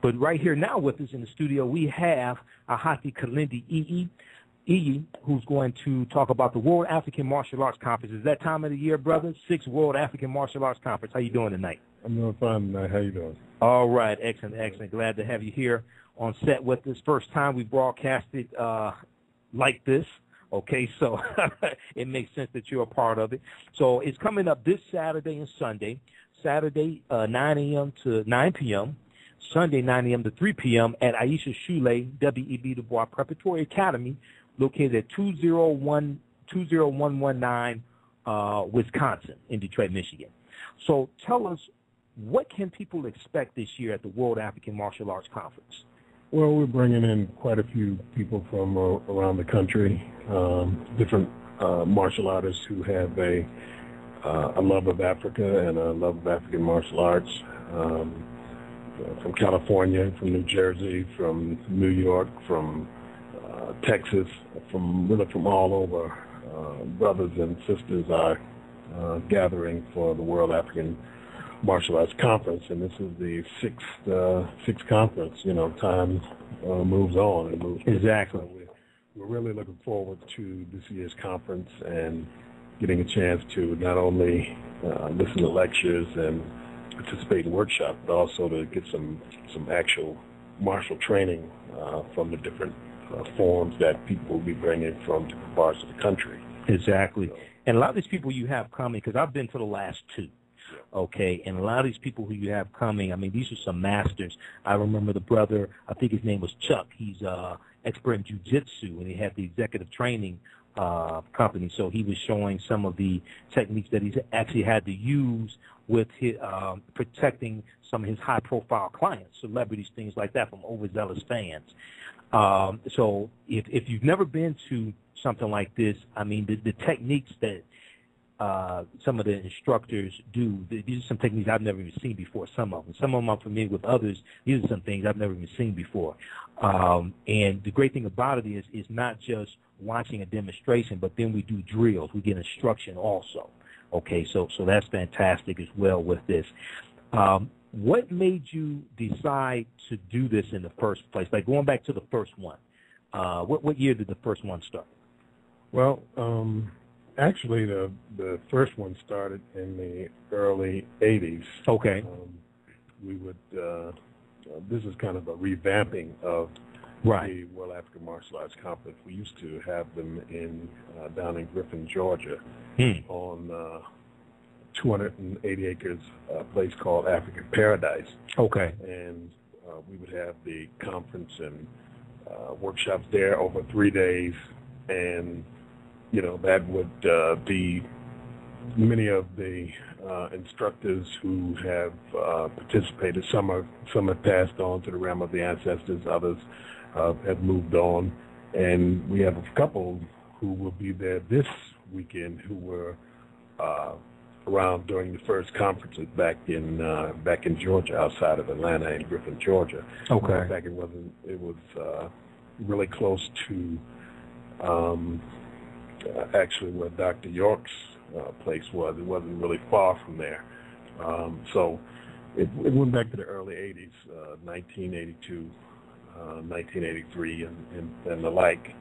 But right here now with us in the studio, we have Ahati Kalindi Iyi, who's going to talk about the World African Martial Arts Conference. It's that time of the year, brother, 6th World African Martial Arts Conference. How you doing tonight? I'm doing fine tonight. How you doing? All right, excellent. Glad to have you here on set with us. First time we broadcasted like this. Okay, so it makes sense that you're a part of it. So it's coming up this Saturday and Sunday. Saturday, 9 a.m. to 9 p.m., Sunday, 9 a.m. to 3 p.m. at Aisha Shule, W.E.B. Du Bois Preparatory Academy, located at 20119 Wisconsin in Detroit, Michigan. So tell us, what can people expect this year at the World African Martial Arts Conference? Well, we're bringing in quite a few people from around the country, different martial artists who have a love of Africa and a love of African martial arts, from California, from New Jersey, from New York, from Texas, from all over. Brothers and sisters are gathering for the World African Martial Arts Conference, and this is the sixth conference. You know, time moves on and moves. Exactly. So we're really looking forward to this year's conference and getting a chance to not only listen to lectures and participate in workshops, but also to get some actual martial training from the different forms that people will be bringing from different parts of the country. Exactly. So, and a lot of these people you have coming, because I've been to the last two. Okay, and a lot of these people who you have coming, I mean, these are some masters. I remember the brother, I think his name was Chuck. He's expert in jiu-jitsu, and he had the executive training company. So he was showing some of the techniques that he's actually had to use with his, protecting some of his high-profile clients, celebrities, things like that, from overzealous fans. So if you've never been to something like this, I mean, the techniques that some of the instructors do, these are some techniques I've never even seen before, some of them. Some of them I'm familiar with, others, these are some things I've never even seen before. And the great thing about it is not just watching a demonstration, but then we do drills. We get instruction also. Okay, so that's fantastic as well with this. What made you decide to do this in the first place? Like going back to the first one, what year did the first one start? Well, actually, the first one started in the early 80s. Okay. We would, this is kind of a revamping of the World African Martial Arts Conference. We used to have them down in Griffin, Georgia, on 280 acres, a place called African Paradise. Okay. And we would have the conference and workshops there over 3 days, and you know, that would be many of the instructors who have participated. Some have passed on to the realm of the ancestors. Others have moved on. And we have a couple who will be there this weekend who were around during the first conferences back in Georgia, outside of Atlanta, in Griffin, Georgia. Okay. In fact, it was really close to actually where Dr. York's place was. It wasn't really far from there. So it went back to the early 80s, 1982, 1983, and the like.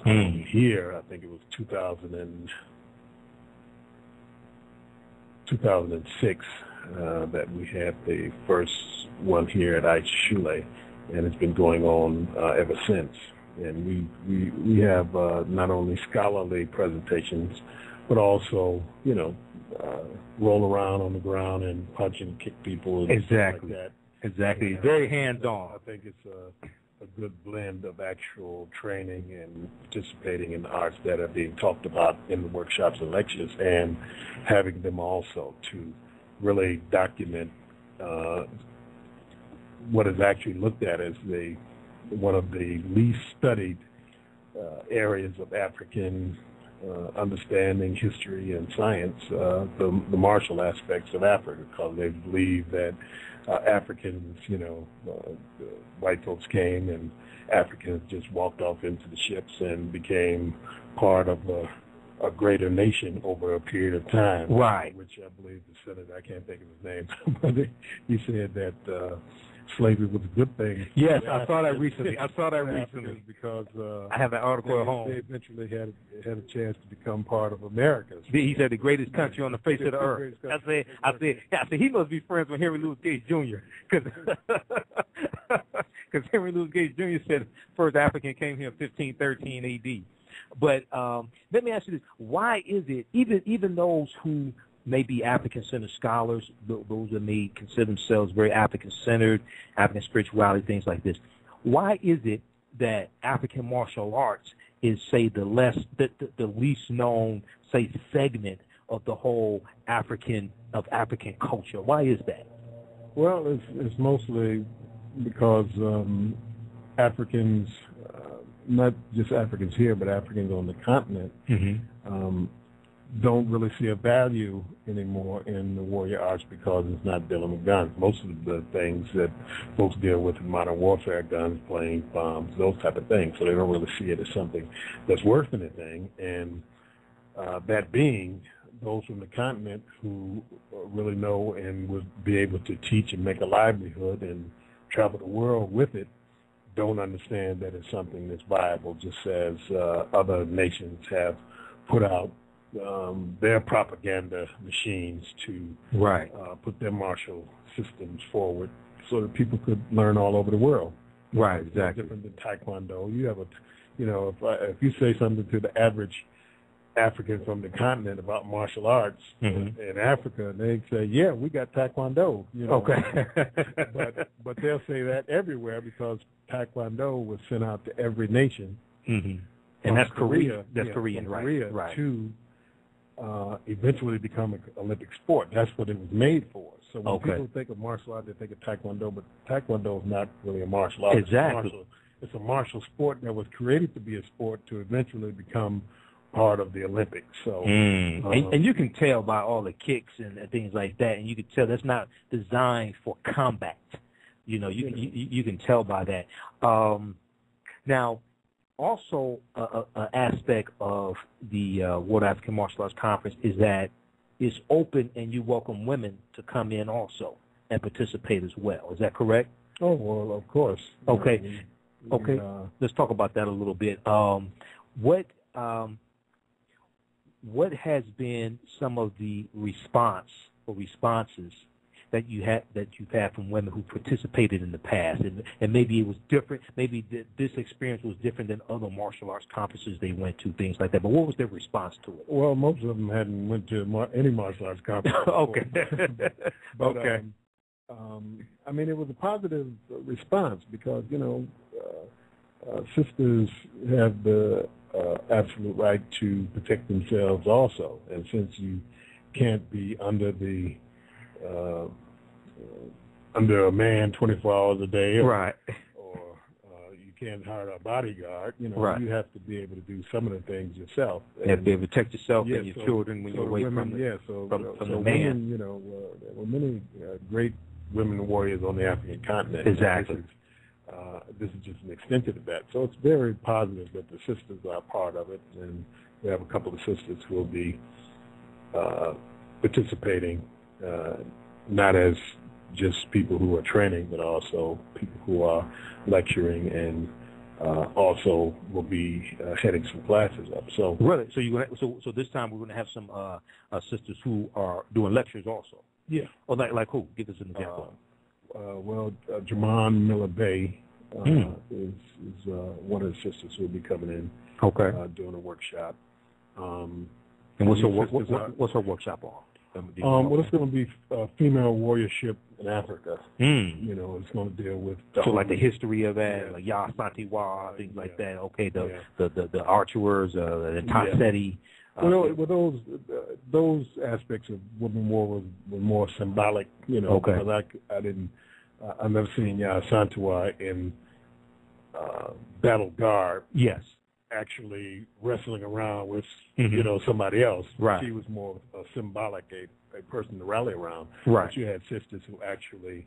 Here, I think it was 2006 that we had the first one here at Aisha Shule, and it's been going on ever since. And we have not only scholarly presentations, but also, you know, roll around on the ground and punch and kick people and exactly. Like that. Exactly. Very hands-on. I think it's a good blend of actual training and participating in the arts that are being talked about in the workshops and lectures, and having them also to really document what is actually looked at as one of the least studied areas of African understanding, history, and science, the martial aspects of Africa, because they believe that Africans, you know, white folks came and Africans just walked off into the ships and became part of a greater nation over a period of time. Right. Which I believe the senator, I can't think of his name, but he said that slavery was a good thing. Yes, I saw that recently. Because I have that article at home. They eventually had a chance to become part of America. He said the greatest country on the face of the earth. I said, he must be friends with Henry Louis Gates Jr. Because Henry Louis Gates Jr. said first African came here in 1513 A.D. But let me ask you this: why is it even those who may be African-centered scholars, those that may consider themselves very African-centered, African spirituality, things like this, why is it that African martial arts is, say, the least known, say, segment of the whole African culture? Why is that? Well, it's mostly because Africans, not just Africans here, but Africans on the continent, don't really see a value anymore in the warrior arts because it's not dealing with guns. Most of the things that folks deal with in modern warfare, guns, planes, bombs, those type of things, so they don't really see it as something that's worth anything. And that being, those from the continent who really know and would be able to teach and make a livelihood and travel the world with it don't understand that it's something that's viable, just as other nations have put out their propaganda machines to put their martial systems forward so that people could learn all over the world. Right, exactly. It's different than Taekwondo. You have if you say something to the average African from the continent about martial arts in Africa, they say, "Yeah, we got Taekwondo." Okay. but they'll say that everywhere because Taekwondo was sent out to every nation. And that's Korea. That's Korean, Korea right? To eventually become an Olympic sport. That's what it was made for. So when people think of martial art, they think of Taekwondo, but Taekwondo is not really a martial art. Exactly. It's a martial sport that was created to be a sport to eventually become part of the Olympics. So, and you can tell by all the kicks and things like that, and you can tell that's not designed for combat. You can tell by that. Now, also, an aspect of the World African Martial Arts Conference is that it's open and you welcome women to come in also and participate as well. Is that correct? Oh, well, of course. Okay. Let's talk about that a little bit. What has been some of the responses that you've had from women who participated in the past, and maybe it was different, maybe this experience was different than other martial arts conferences they went to, things like that, but what was their response to it? Well, most of them hadn't went to any martial arts conference. Okay. But, I mean, it was a positive response because, sisters have the absolute right to protect themselves also, and since you can't be under a man 24 hours a day, or you can't hire a bodyguard. You have to be able to do some of the things yourself. You have to be able to protect yourself and your children when you're away from the man. Women, there were many great women warriors on the African continent. Exactly. This is just an extension of that. So it's very positive that the sisters are part of it, and we have a couple of sisters who will be participating, not as just people who are training, but also people who are lecturing and also will be heading some classes up. So really, so this time we're going to have some sisters who are doing lectures also. Yeah. Or like who? Give us an example. Jermon Miller Bay is one of the sisters who will be coming in. Okay. Doing a workshop. And what's her workshop on? Well, it's going to be female warriorship in Africa. It's going to deal with like the history of that, like Ya Santiwa, things like that. Okay, the archers, the Taseti. Well, those aspects of women war were more symbolic. Because I've never seen Ya Santiwa in battle garb. Yes. Actually wrestling around with somebody else. Right. She was more symbolic, a person to rally around. Right. But you had sisters who actually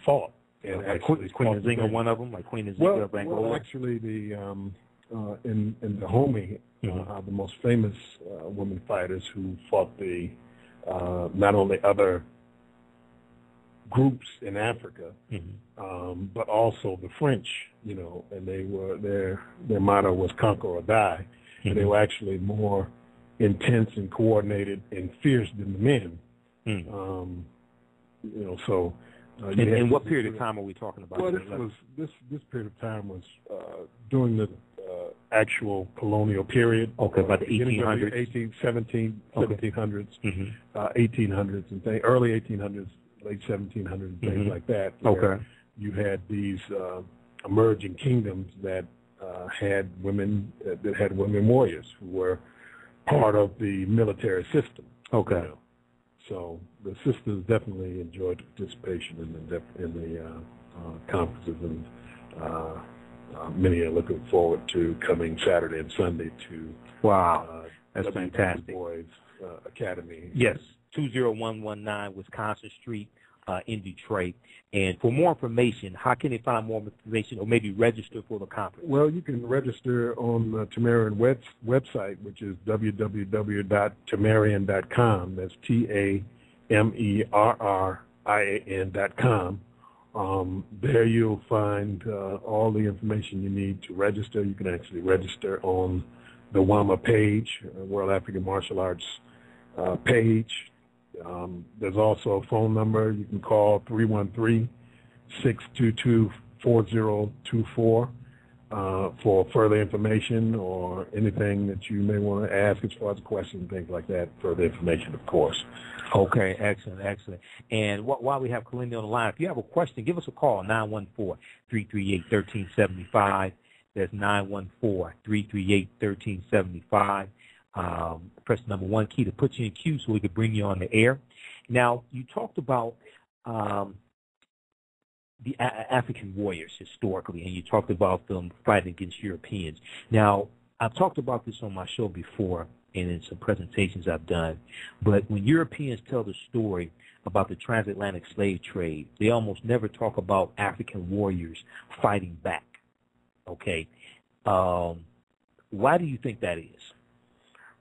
fought. And like Queen Nzinga, one of them, like Queen Nzinga of Angola. Well, actually, the in the Dahomey are the most famous women fighters who fought the not only other groups in Africa, Mm-hmm. but also the French, and they were their motto was conquer or die, Mm-hmm. and they were actually more intense and coordinated and fierce than the men. Mm-hmm. So. And what period of time are we talking about? Well, this period of time was during the actual colonial period. Okay, about the 1800s. 1700s, Mm-hmm. 1800s, and early 1800s, late 1700s, and things Mm-hmm. like that. Okay. You had these emerging kingdoms that had women warriors who were part of the military system. Okay. So the sisters definitely enjoyed participation in the conferences, and many are looking forward to coming Saturday and Sunday to That's fantastic. Boys Academy. Yes, 20119 Wisconsin Street in Detroit. And for more information, how can they find more information or maybe register for the conference? Well, you can register on the Tamarian website, which is www.tamarian.com. That's TAMERRIAN.com. There you'll find all the information you need to register. You can actually register on the WAMA page, World African Martial Arts page. There's also a phone number. You can call 313-622-4024 for further information or anything that you may want to ask as far as questions, things like that, further information, of course. Okay, excellent. And while we have Kalindi on the line, if you have a question, give us a call, 914-338-1375. That's 914-338-1375. Press number 1 key to put you in queue so we could bring you on the air. Now, you talked about the African warriors historically, and you talked about them fighting against Europeans. Now, I've talked about this on my show before and in some presentations I've done, but when Europeans tell the story about the transatlantic slave trade, they almost never talk about African warriors fighting back. Okay? Why do you think that is?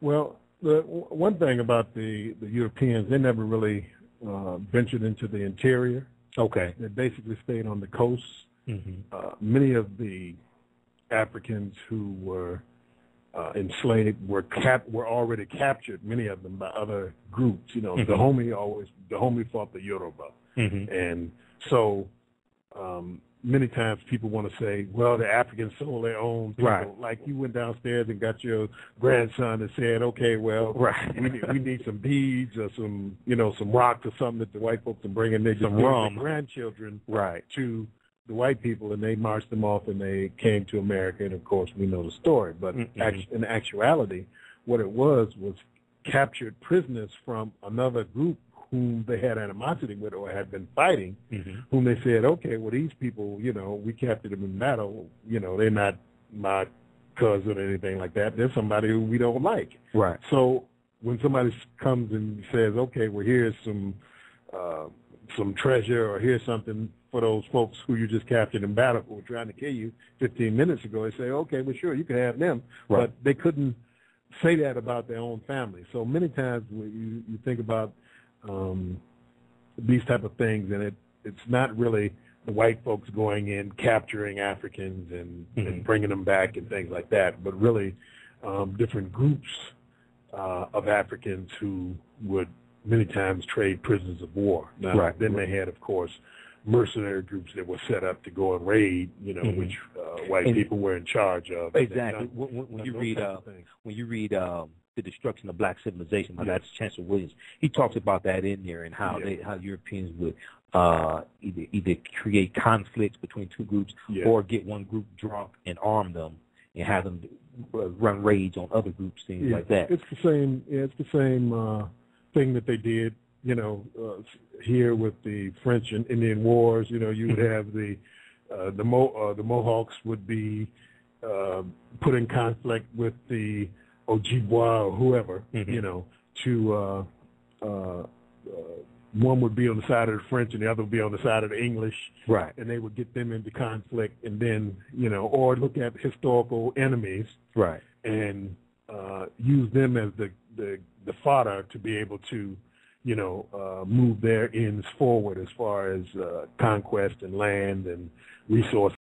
Well, the one thing about the Europeans, they never really ventured into the interior. Okay. They basically stayed on the coast. Mm-hmm. Many of the Africans who were enslaved were already captured, many of them by other groups. Mm-hmm. The Dahomey fought the Yoruba. Mm-hmm. And so many times people want to say, well, the Africans sold their own people. Right. Like you went downstairs and got your grandson and said, okay, well, right. we need some beads or some rocks or something that the white folks can bring, and they just some gave rum. the grandchildren right. to the white people, and they marched them off, and they came to America, and of course we know the story. But mm-hmm. in actuality, what it was captured prisoners from another group whom they had animosity with or had been fighting, mm-hmm. whom they said, okay, well, these people, we captured them in battle. They're not my cousin or anything like that. They're somebody who we don't like. Right. So when somebody comes and says, okay, well, here's some treasure, or here's something for those folks who you just captured in battle who were trying to kill you 15 minutes ago, they say, okay, well, sure, you can have them. Right. But they couldn't say that about their own family. So many times when you think about these type of things, and it's not really the white folks going in, capturing Africans and bringing them back and things like that, but really different groups of Africans who would many times trade prisoners of war. Now, right. Then they had, of course, mercenary groups that were set up to go and raid, which white people were in charge of. Exactly. When you read The Destruction of Black Civilization by Dr. Chancellor Williams, he talks about that in there, and how Europeans would either create conflicts between two groups or get one group drunk and arm them and have them run raids on other groups, things like that. It's the same. It's the same thing that they did. Here with the French and Indian Wars, you would have the Mohawks would be put in conflict with the Ojibwa or whoever, one would be on the side of the French and the other would be on the side of the English. Right. And they would get them into conflict, and then, or look at historical enemies. Right. And use them as the fodder to be able to, move their ends forward as far as conquest and land and resource